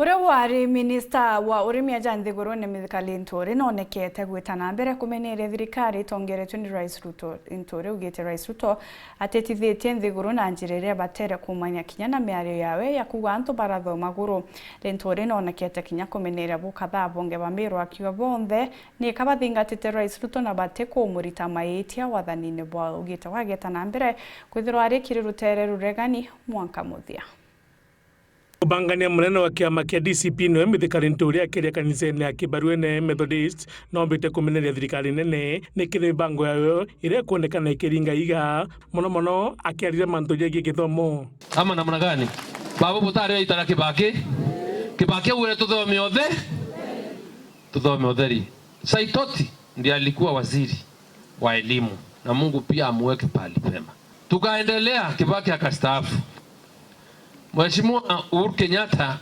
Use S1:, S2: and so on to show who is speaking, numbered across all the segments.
S1: Ure wari minista wa urimi Jane Thiguru Mithikali Nturi nonekete gwitana mbere kumenere thirikari tongeretwe ni Rais Ruto. Nturi ugite Rais Ruto atetithitie Thiguru na njirire batere kumanya kinya na miario yawe ya kuga antu baratho maguru. Nturi nonekete kinya kumenere bukatha bonge bamiro akiwa bonthe ni kabathingatite Rais Ruto na bate kumurita maitia wathanini bwa ugite wagetana mbere kwithirwa arikiri rutere ruregani mwanka muthia.
S2: Ubangania munene wa kiama kia DCP no Mithikali Nturi akiria kanisani ya Kibaruene Methodist no mbite kumeneria thirikari nene ni kiri bango yayo ire kuonekana ikiringa iga muno akiarire mantu yegi githomo
S3: ama namna gani baba butare itara Kibaki ule tuthome utheri. Saitoti ndiye alikuwa waziri wa elimu na Mungu pia amweke pale pema. Tukaendelea, Kibaki akastaafu. Mheshimiwa Uhuru Kenyatta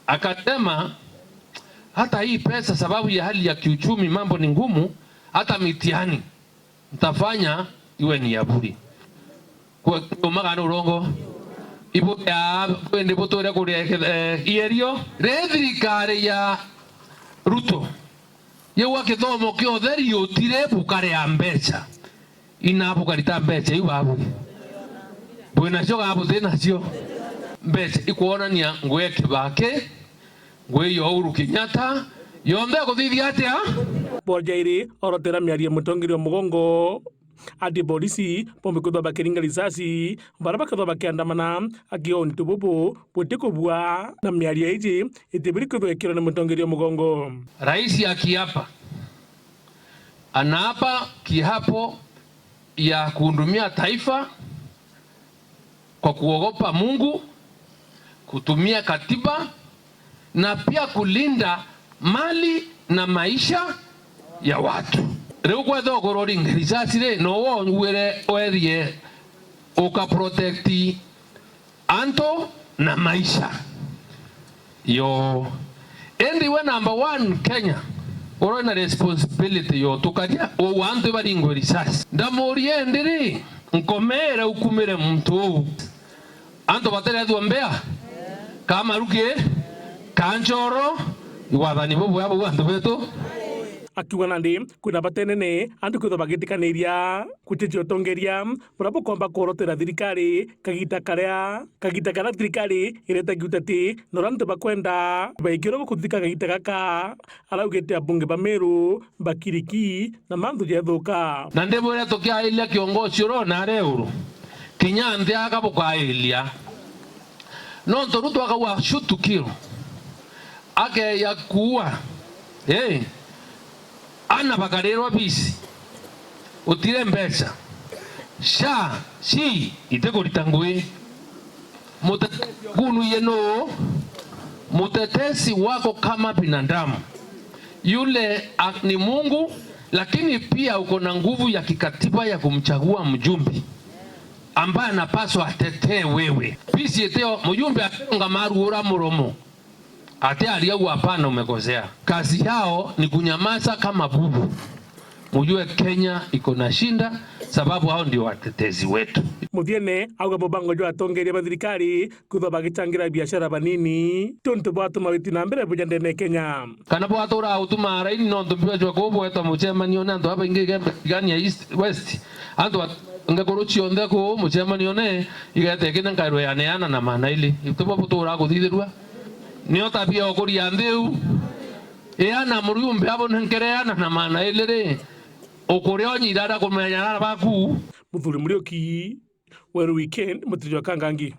S3: akasema hata hii pesa sababu ya hali ya kiuchumi mambo ni ngumu, hata mitihani mtafanya iwe ni ya bure. Kwa magana urongo ibo ya kwende botora kuria ierio thirikari ya Ruto yewa kithomo kio theri utire bukare ya mbeca inabukarita mbeca iwabu bwina shoga abo tena sio mbeca ikuonania ngwe Kibaki ngwe yo Uhuru Kenyatta yonde kuthithia atia
S2: Bojairi orotera miaria mutongirio mugongo adi polisi pombe kuthoba kiringa risasi baraba kuthoba kiandamana akioni tububu butiko bua na miaria iji itibiri kuthwekira na mutongirio mugongo.
S3: Rais akiapa anaapa kiapo ya kuhudumia taifa kwa kuogopa Mungu, kutumia katiba na pia kulinda mali na maisha ya watu. Reu kwa thogoro risasi re no were werie uka protecti anto na maisha yo endi we number 1 Kenya oro na responsibility yo tukaja o wantu baringo risasi ndamurie ndiri nkomere ukumire mtu anto batere duombea kama ruke kanjoro iwathani bobo yabo wantu beto
S2: akiwa nandi kuna batenene andu kutho bagitikaniria kutijio tongeria burabu komba korotera thirikari kagita kara thirikari ireta giutati norantu bakwenda baikiro kuthika kagita gaka araugete abunge bameru bakiriki na mandu jethuka
S3: na ndebore tokia ile kiongozi ro na reuru kinyande akabuka ilia no ntorutu akawa shutu kilo ake ya kuwa ana bakarerwa bisi utire mbeca sha si itegurita ngui mutetesi yeno mutetesi wako kama binadamu yule ni Mungu, lakini pia uko na nguvu ya kikatiba ya kumchagua mjumbe ambaye anapaswa atetee wewe bisi eteo mjumbe atonga maruura muromo ate aliau hapana, umekosea. Kazi yao ni kunyamaza kama bubu. Mujue Kenya iko na shinda sababu hao ndio watetezi wetu.
S2: Muthiene auga bobango jo atongeria bathirikari kuthoba gitangira biashara banini tonto bwatu mawiti na mbere bujandene Kenya
S3: kana bwatu ra utuma raini no ntumbiwa jo ko bweta muchemanio na ndo haba ingege gania east west ando ngakoro chionde ko muchemanio ne igate kina ngaro ya neana na mana ili ituba butura kuthithirwa niyo tabia okuria ndeu ana murumbe abo nkereana na mana ilere okuria onyirara kumenya baku
S2: Muthuri Murioki Weru Weekend Mutijwa Kangangi.